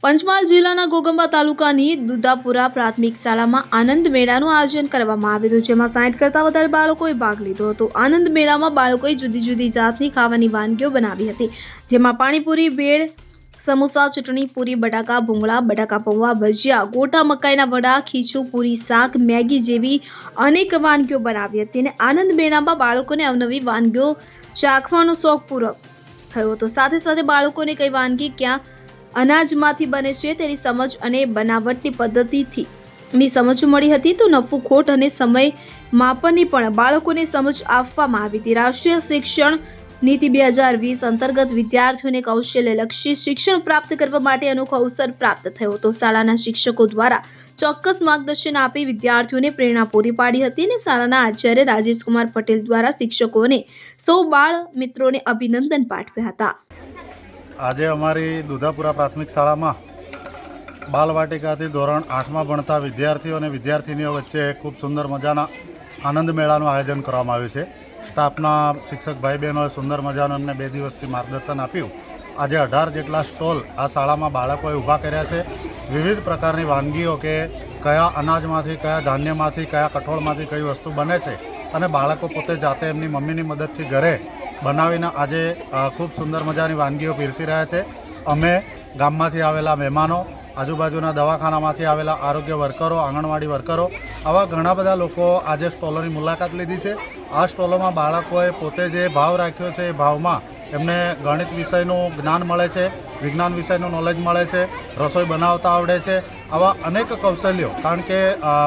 પંચમહાલ જિલ્લાના ઘોગંબા તાલુકાની દુધાપુરા પ્રાથમિક શાળામાં આનંદ મેળાનું આયોજન કરવામાં આવ્યું હતું, જેમાં 60 કરતાં વધારે બાળકોએ ભાગ લીધો હતો। આનંદ મેળામાં બાળકોએ જુદી જુદી જાતની ખાવાની વાનગીઓ બનાવી હતી, જેમાં પાણીપુરી, ભેળ, સમોસા, ચટણી, પૂરી, બટાકા ભૂંગળા, બટાકા પૌવા, ભજીયા, ગોટા મકાઈના વડા, ખીચું, પૂરી, શાક, મેગી જેવી અનેક વાનગીઓ બનાવી હતી અને આનંદ મેળામાં બાળકોને અવનવી વાનગીઓ ચાખવાનો શોખ પૂરો થયો હતો। સાથે સાથે બાળકોને કઈ વાનગી ક્યાં અનાજમાંથી બને છે તેની સમજ અને બનાવટની પદ્ધતિથી સમજ મળી હતી, તો નફો ખોટ અને સમય માપનની પણ બાળકોને સમજ આપવામાં આવી હતી। રાષ્ટ્રીય શિક્ષણ નીતિ 2020 અંતર્ગત વિદ્યાર્થીઓને કૌશલ્યલક્ષી શિક્ષણ પ્રાપ્ત કરવા માટે અનોખો અવસર પ્રાપ્ત થયો હતો। શાળાના શિક્ષકો દ્વારા ચોક્કસ માર્ગદર્શન આપી વિદ્યાર્થીઓને પ્રેરણા પૂરી પાડી હતી અને શાળાના આચાર્ય રાજેશકુમાર પટેલ દ્વારા શિક્ષકોને સૌ બાળ મિત્રોને અભિનંદન પાઠવ્યા હતા। આજે અમારી દુધાપુરા પ્રાથમિક શાળામાં બાલવાટિકાથી ધોરણ 8માં ભણતા વિદ્યાર્થીઓ અને વિદ્યાર્થીનીઓ વચ્ચે ખૂબ સુંદર મજાના આનંદ મેળાનું આયોજન કરવામાં આવ્યું છે। સ્ટાફના શિક્ષક ભાઈ બહેનોએ સુંદર મજાનું અમને 2 દિવસથી માર્ગદર્શન આપ્યું। આજે 18 જેટલા સ્ટોલ આ શાળામાં બાળકોએ ઊભા કર્યા છે। વિવિધ પ્રકારની વાનગીઓ કે કયા અનાજમાંથી, કયા ધાન્યમાંથી, કયા કઠોળમાંથી કઈ વસ્તુ બને છે અને બાળકો પોતે જાતે એમની મમ્મીની મદદથી ઘરે બનાવીને આજે ખૂબ સુંદર મજાની વાનગીઓ પીરસી રહ્યા છે। અમે ગામમાંથી આવેલા મહેમાનો, આજુબાજુના દવાખાનામાંથી આવેલા આરોગ્ય વર્કરો, આંગણવાડી વર્કરો, આવા ઘણા બધા લોકો આજે સ્ટોલોની મુલાકાત લીધી છે। આ સ્ટોલોમાં બાળકોએ પોતે જે ભાવ રાખ્યો છે એ ભાવમાં એમને ગણિત વિષયનું જ્ઞાન મળે છે, વિજ્ઞાન વિષયનું નોલેજ મળે છે, રસોઈ બનાવતા આવડે છે। આવા અનેક કૌશલ્યો, કારણ કે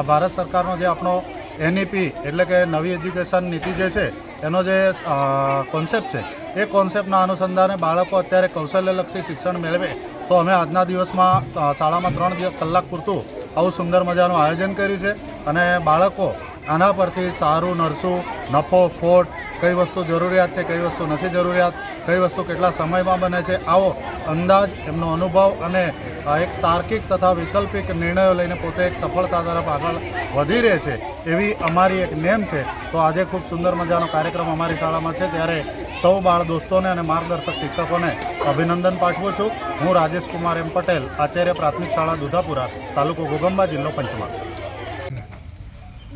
ભારત સરકારનો જે આપણો NEP એટલે કે નવી એજ્યુકેશન નીતિ જે છે એનો જે કોન્સેપ્ટ છે એ કોન્સેપ્ટના અનુસંધાને બાળકો અત્યારે કૌશલ્યલક્ષી શિક્ષણ મેળવે તો અમે આજના દિવસમાં શાળામાં 3 કલાક પૂરતું આવું સુંદર મજાનું આયોજન કર્યું છે અને બાળકો આના પરથી સારું નરસું, નફો ખોટ, કઈ વસ્તુ જરૂરિયાત છે, કઈ વસ્તુ નથી જરૂરિયાત, કઈ વસ્તુ કેટલા સમયમાં બને છે, આવો અંદાજ, એમનો અનુભવ અને એક તાર્કિક તથા વૈકલ્પિક નિર્ણયો લઈને પોતે એક સફળતા તરફ આગળ વધી રહે છે એવી અમારી એક નેમ છે। તો આજે ખૂબ સુંદર મજાનો કાર્યક્રમ અમારી શાળામાં છે, ત્યારે સૌ બાળ દોસ્તોને અને માર્ગદર્શક શિક્ષકોને અભિનંદન પાઠવું છું। હું રાજેશકુમાર M. પટેલ, આચાર્ય પ્રાથમિક શાળા દુધાપુરા, તાલુકો ઘોગંબા, જિલ્લો પંચમહાલ।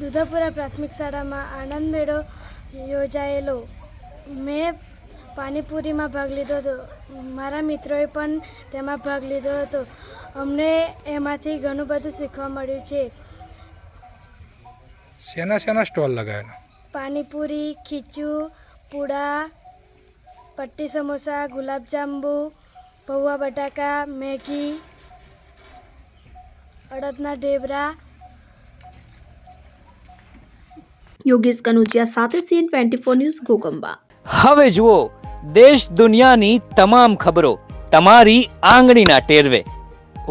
દુધાપુરા પ્રાથમિક શાળામાં આનંદ મેળો યોજાયેલો। મેં પાણીપુરીમાં ભાગ લીધો હતો, મારા મિત્રોએ પણ તેમાં ભાગ લીધો હતો। અમને એમાંથી ઘણું બધું શીખવા મળ્યું છે। શેના સ્ટોલ લગાવેલા? પાણીપુરી, ખીચું, પૂડા, પટ્ટી સમોસા, ગુલાબજાંબુ, પૌવા બટાકા, મેગી, અડદના ઢેબરા। યોગેશ કનુજિયા સાથે CN24 ન્યૂઝ, ઘોગંબા। હવે જુઓ દેશ દુનિયાની તમામ ખબરો તમારી આંગળીના ટેરવે।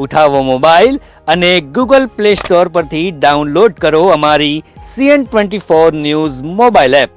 ઉઠાવો મોબાઈલ અને Google Play Store પરથી ડાઉનલોડ કરો અમારી CN24 ન્યૂઝ મોબાઈલ એપ।